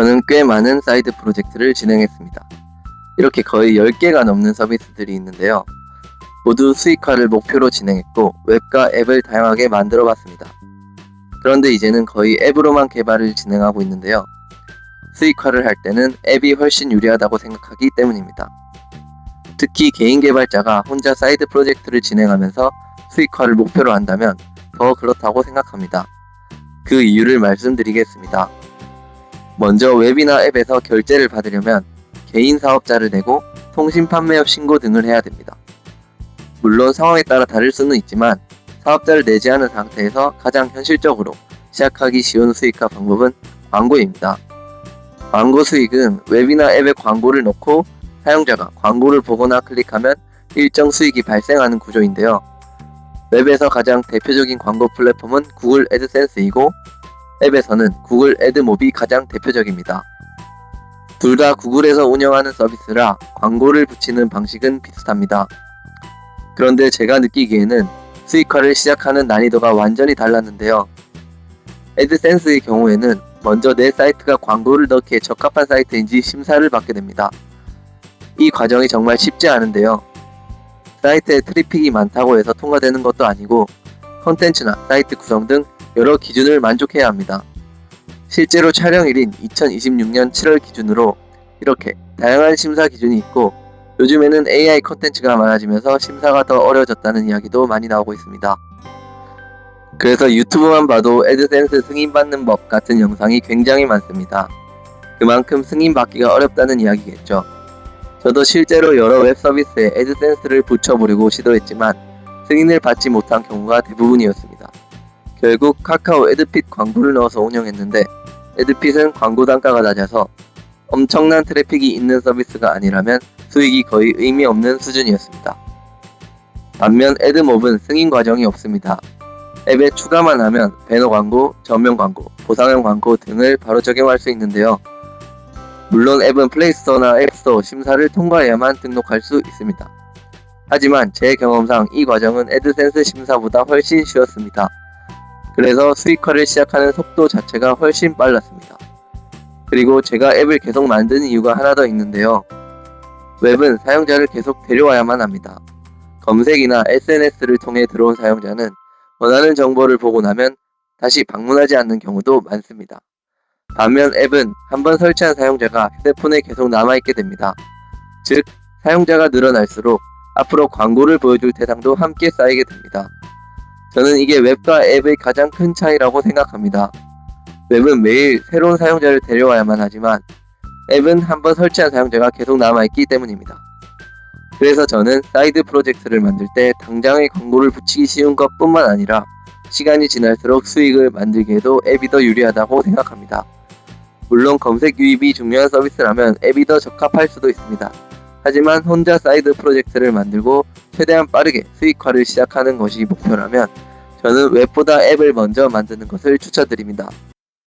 저는 꽤 많은 사이드 프로젝트를 진행했습니다. 이렇게 거의 10개가 넘는 서비스들이 있는데요. 모두 수익화를 목표로 진행했고 웹과 앱을 다양하게 만들어 봤습니다. 그런데 이제는 거의 앱으로만 개발을 진행하고 있는데요. 수익화를 할 때는 앱이 훨씬 유리하다고 생각하기 때문입니다. 특히 개인 개발자가 혼자 사이드 프로젝트를 진행하면서 수익화를 목표로 한다면 더 그렇다고 생각합니다. 그 이유를 말씀드리겠습니다. 먼저 웹이나 앱에서 결제를 받으려면 개인 사업자를 내고 통신 판매업 신고 등을 해야 됩니다. 물론 상황에 따라 다를 수는 있지만 사업자를 내지 않은 상태에서 가장 현실적으로 시작하기 쉬운 수익화 방법은 광고입니다. 광고 수익은 웹이나 앱에 광고를 넣고 사용자가 광고를 보거나 클릭하면 일정 수익이 발생하는 구조인데요. 웹에서 가장 대표적인 광고 플랫폼은 구글 애드센스이고 앱에서는 구글 애드몹이 가장 대표적입니다. 둘 다 구글에서 운영하는 서비스라 광고를 붙이는 방식은 비슷합니다. 그런데 제가 느끼기에는 수익화를 시작하는 난이도가 완전히 달랐는데요. 애드센스의 경우에는 먼저 내 사이트가 광고를 넣기에 적합한 사이트인지 심사를 받게 됩니다. 이 과정이 정말 쉽지 않은데요. 사이트에 트래픽이 많다고 해서 통과되는 것도 아니고 컨텐츠나 사이트 구성 등 여러 기준을 만족해야 합니다. 실제로 촬영일인 2026년 7월 기준으로 이렇게 다양한 심사 기준이 있고 요즘에는 AI 컨텐츠가 많아지면서 심사가 더 어려워졌다는 이야기도 많이 나오고 있습니다. 그래서 유튜브만 봐도 애드센스 승인받는 법 같은 영상이 굉장히 많습니다. 그만큼 승인받기가 어렵다는 이야기겠죠. 저도 실제로 여러 웹 서비스에 애드센스를 붙여보려고 시도했지만 승인을 받지 못한 경우가 대부분이었습니다. 결국 카카오 애드핏 광고를 넣어서 운영했는데 애드핏은 광고 단가가 낮아서 엄청난 트래픽이 있는 서비스가 아니라면 수익이 거의 의미 없는 수준이었습니다. 반면 애드몹은 승인 과정이 없습니다. 앱에 추가만 하면 배너 광고, 전면 광고, 보상형 광고 등을 바로 적용할 수 있는데요. 물론 앱은 플레이스토어나 앱스토어 심사를 통과해야만 등록할 수 있습니다. 하지만 제 경험상 이 과정은 애드센스 심사보다 훨씬 쉬웠습니다. 그래서 수익화를 시작하는 속도 자체가 훨씬 빨랐습니다. 그리고 제가 앱을 계속 만드는 이유가 하나 더 있는데요. 웹은 사용자를 계속 데려와야만 합니다. 검색이나 SNS를 통해 들어온 사용자는 원하는 정보를 보고 나면 다시 방문하지 않는 경우도 많습니다. 반면 앱은 한번 설치한 사용자가 휴대폰에 계속 남아있게 됩니다. 즉, 사용자가 늘어날수록 앞으로 광고를 보여줄 대상도 함께 쌓이게 됩니다. 저는 이게 웹과 앱의 가장 큰 차이라고 생각합니다. 웹은 매일 새로운 사용자를 데려와야만 하지만 앱은 한번 설치한 사용자가 계속 남아있기 때문입니다. 그래서 저는 사이드 프로젝트를 만들 때 당장의 광고를 붙이기 쉬운 것 뿐만 아니라 시간이 지날수록 수익을 만들기에도 앱이 더 유리하다고 생각합니다. 물론 검색 유입이 중요한 서비스라면 앱이 더 적합할 수도 있습니다. 하지만 혼자 사이드 프로젝트를 만들고 최대한 빠르게 수익화를 시작하는 것이 목표라면 저는 웹보다 앱을 먼저 만드는 것을 추천드립니다.